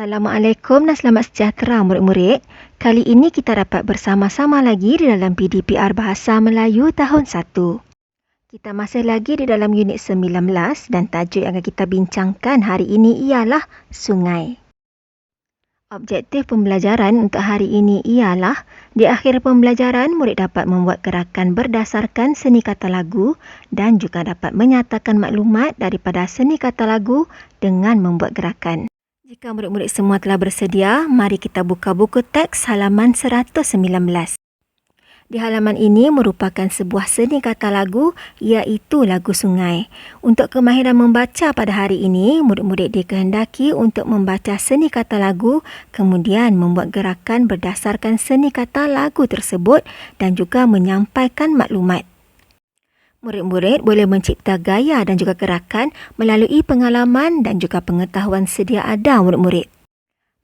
Assalamualaikum dan selamat sejahtera murid-murid. Kali ini kita dapat bersama-sama lagi di dalam PDPR Bahasa Melayu tahun 1. Kita masih lagi di dalam unit 19 dan tajuk yang akan kita bincangkan hari ini ialah sungai. Objektif pembelajaran untuk hari ini ialah di akhir pembelajaran murid dapat membuat gerakan berdasarkan seni kata lagu dan juga dapat menyatakan maklumat daripada seni kata lagu dengan membuat gerakan. Jika murid-murid semua telah bersedia, mari kita buka buku teks halaman 119. Di halaman ini merupakan sebuah seni kata lagu iaitu lagu sungai. Untuk kemahiran membaca pada hari ini, murid-murid dikehendaki untuk membaca seni kata lagu, kemudian membuat gerakan berdasarkan seni kata lagu tersebut dan juga menyampaikan maklumat. Murid-murid boleh mencipta gaya dan juga gerakan melalui pengalaman dan juga pengetahuan sedia ada murid-murid.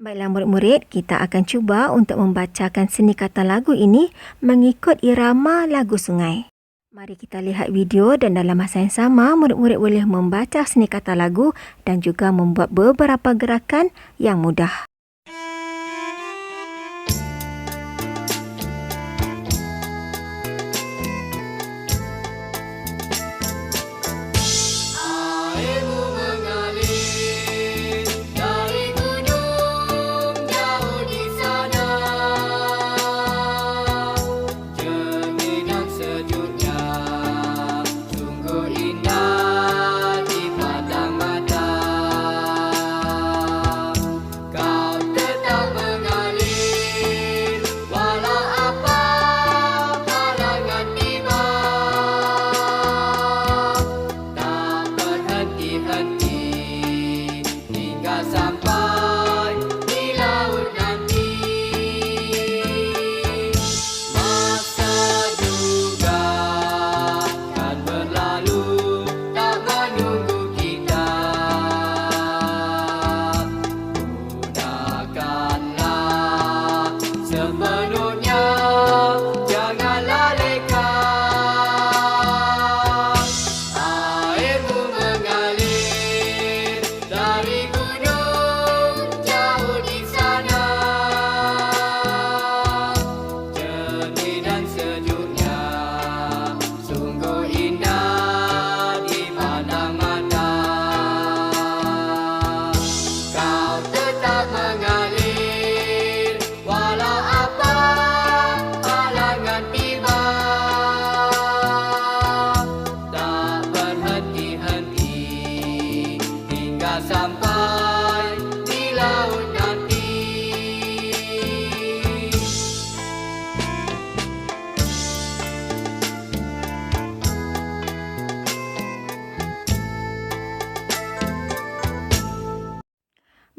Baiklah murid-murid, kita akan cuba untuk membacakan seni kata lagu ini mengikut irama lagu sungai. Mari kita lihat video dan dalam masa yang sama, murid-murid boleh membaca seni kata lagu dan juga membuat beberapa gerakan yang mudah.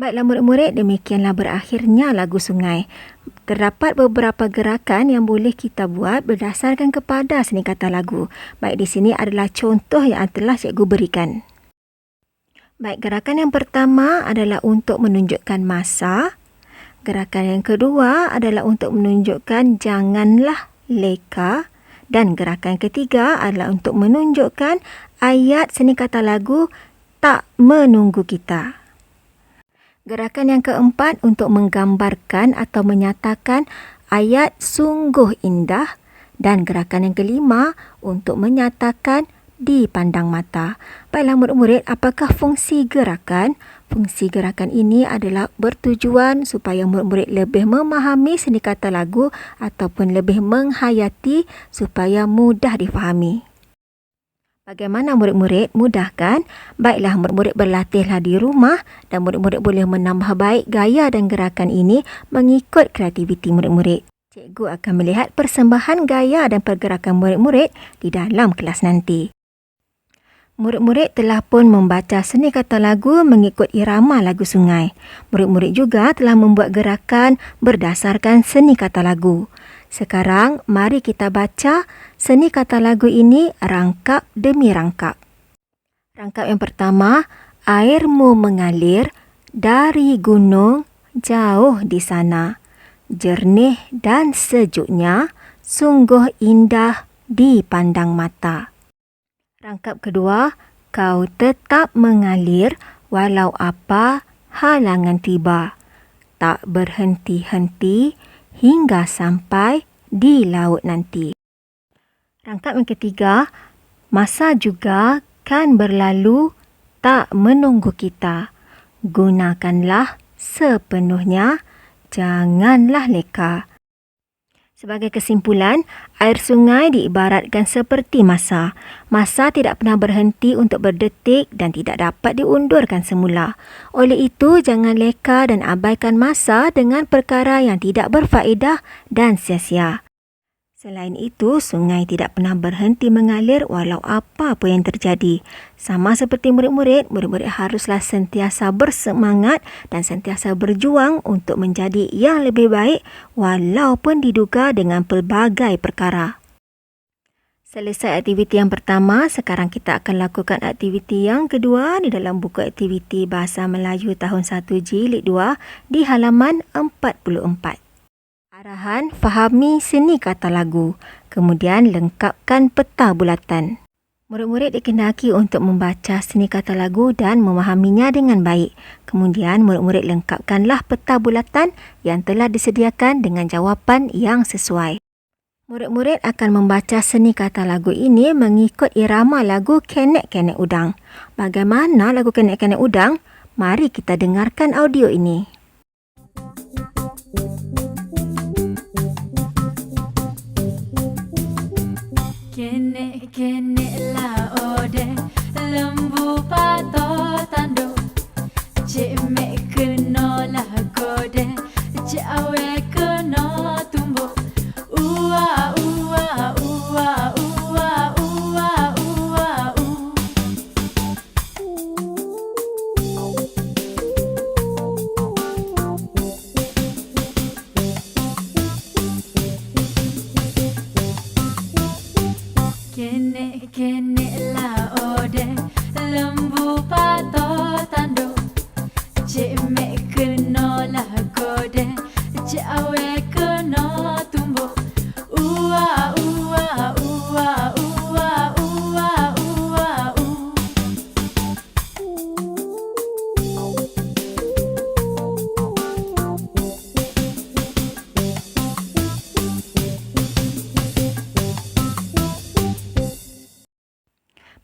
Baiklah murid-murid, demikianlah berakhirnya lagu sungai. Terdapat beberapa gerakan yang boleh kita buat berdasarkan kepada seni kata lagu. Baik, di sini adalah contoh yang telah cikgu berikan. Baik, gerakan yang pertama adalah untuk menunjukkan masa. Gerakan yang kedua adalah untuk menunjukkan janganlah leka. Dan gerakan ketiga adalah untuk menunjukkan ayat seni kata lagu tak menunggu kita. Gerakan yang keempat untuk menggambarkan atau menyatakan ayat sungguh indah dan gerakan yang kelima untuk menyatakan dipandang mata. Baiklah murid-murid, apakah fungsi gerakan? Fungsi gerakan ini adalah bertujuan supaya murid-murid lebih memahami seni kata lagu ataupun lebih menghayati supaya mudah difahami. Bagaimana murid-murid? Mudah kan? Baiklah murid-murid, berlatihlah di rumah dan murid-murid boleh menambah baik gaya dan gerakan ini mengikut kreativiti murid-murid. Cikgu akan melihat persembahan gaya dan pergerakan murid-murid di dalam kelas nanti. Murid-murid telah pun membaca seni kata lagu mengikut irama lagu sungai. Murid-murid juga telah membuat gerakan berdasarkan seni kata lagu. Sekarang, mari kita baca seni kata lagu ini rangkap demi rangkap. Rangkap yang pertama, airmu mengalir dari gunung jauh di sana. Jernih dan sejuknya, sungguh indah dipandang mata. Rangkap kedua, kau tetap mengalir walau apa halangan tiba. tak berhenti-henti hingga sampai di laut nanti. Rangkap yang ketiga, masa juga kan berlalu tak menunggu kita. Gunakanlah sepenuhnya, janganlah leka. Sebagai kesimpulan, air sungai diibaratkan seperti masa. Masa tidak pernah berhenti untuk berdetik dan tidak dapat diundurkan semula. Oleh itu, jangan leka dan abaikan masa dengan perkara yang tidak berfaedah dan sia-sia. Selain itu, sungai tidak pernah berhenti mengalir walau apa pun yang terjadi. Sama seperti murid-murid haruslah sentiasa bersemangat dan sentiasa berjuang untuk menjadi yang lebih baik walaupun diduga dengan pelbagai perkara. Selesai aktiviti yang pertama, sekarang kita akan lakukan aktiviti yang kedua di dalam buku aktiviti Bahasa Melayu tahun 1 Jilid 2 di halaman 44. Arahan, fahami seni kata lagu. Kemudian lengkapkan peta bulatan. Murid-murid dikehendaki untuk membaca seni kata lagu dan memahaminya dengan baik. Kemudian murid-murid lengkapkanlah peta bulatan yang telah disediakan dengan jawapan yang sesuai. Murid-murid akan membaca seni kata lagu ini mengikut irama lagu Kenek-Kenek Udang. Bagaimana lagu Kenek-Kenek Udang? Mari kita dengarkan audio ini. Kenek-kenek la ode lembu pato tando cik mek kena lah kode cik awe kena tumbuh ua ua ua ua ua ua Kenek-kenek la ode lembu pato tando cik mek kena lah kode cik awe kena tumbuh ua ua ua ua ua ua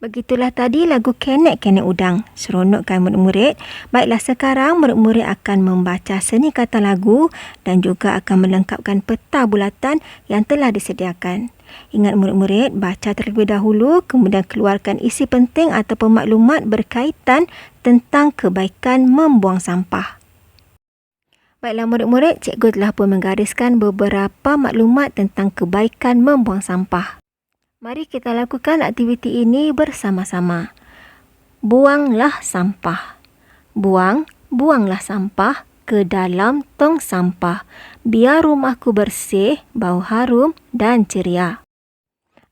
Begitulah tadi lagu Kenek-Kenek Udang. Seronok kan murid-murid? Baiklah, sekarang murid-murid akan membaca seni kata lagu dan juga akan melengkapkan peta bulatan yang telah disediakan. Ingat murid-murid, baca terlebih dahulu, kemudian keluarkan isi penting atau maklumat berkaitan tentang kebaikan membuang sampah. Baiklah murid-murid, cikgu telah pun menggariskan beberapa maklumat tentang kebaikan membuang sampah. Mari kita lakukan aktiviti ini bersama-sama. Buanglah sampah. Buanglah sampah ke dalam tong sampah. Biar rumahku bersih, bau harum dan ceria.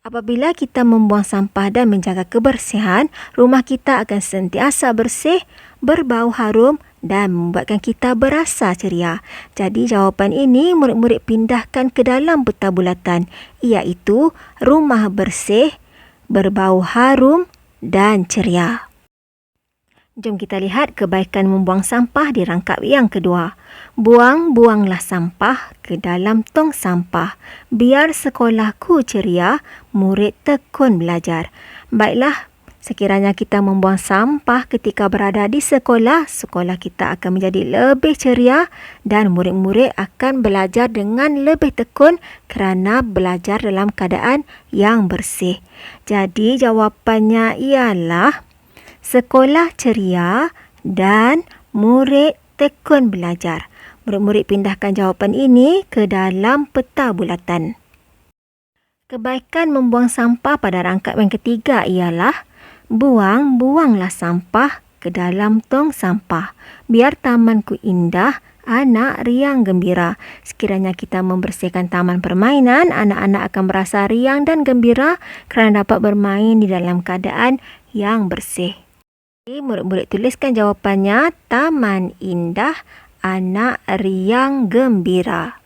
Apabila kita membuang sampah dan menjaga kebersihan, rumah kita akan sentiasa bersih, berbau harum dan membuatkan kita berasa ceria. Jadi jawapan ini murid-murid pindahkan ke dalam peta bulatan, iaitu rumah bersih, berbau harum dan ceria. Jom kita lihat kebaikan membuang sampah di rangkap yang kedua. Buanglah sampah ke dalam tong sampah. Biar sekolahku ceria, murid tekun belajar. Baiklah, sekiranya kita membuang sampah ketika berada di sekolah, sekolah kita akan menjadi lebih ceria dan murid-murid akan belajar dengan lebih tekun kerana belajar dalam keadaan yang bersih. Jadi jawapannya ialah sekolah ceria dan murid tekun belajar. Murid-murid pindahkan jawapan ini ke dalam peta bulatan. Kebaikan membuang sampah pada rangkap yang ketiga ialah buanglah sampah ke dalam tong sampah. Biar tamanku indah, anak riang gembira. Sekiranya kita membersihkan taman permainan, anak-anak akan merasa riang dan gembira kerana dapat bermain di dalam keadaan yang bersih. Murid-murid tuliskan jawapannya, taman indah, anak riang gembira.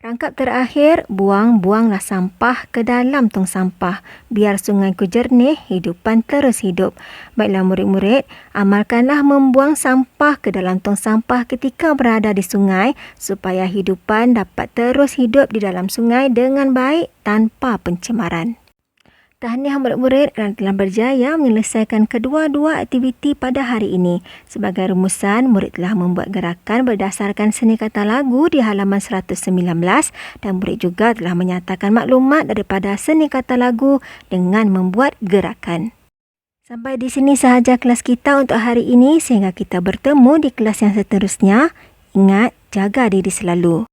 Rangkap terakhir, buanglah sampah ke dalam tong sampah. Biar sungai ku jernih, hidupan terus hidup. Baiklah murid-murid, amalkanlah membuang sampah ke dalam tong sampah ketika berada di sungai supaya hidupan dapat terus hidup di dalam sungai dengan baik tanpa pencemaran. Tahniah murid-murid kerana telah berjaya menyelesaikan kedua-dua aktiviti pada hari ini. Sebagai rumusan, murid telah membuat gerakan berdasarkan seni kata lagu di halaman 119 dan murid juga telah menyatakan maklumat daripada seni kata lagu dengan membuat gerakan. Sampai di sini sahaja kelas kita untuk hari ini sehingga kita bertemu di kelas yang seterusnya. Ingat, jaga diri selalu.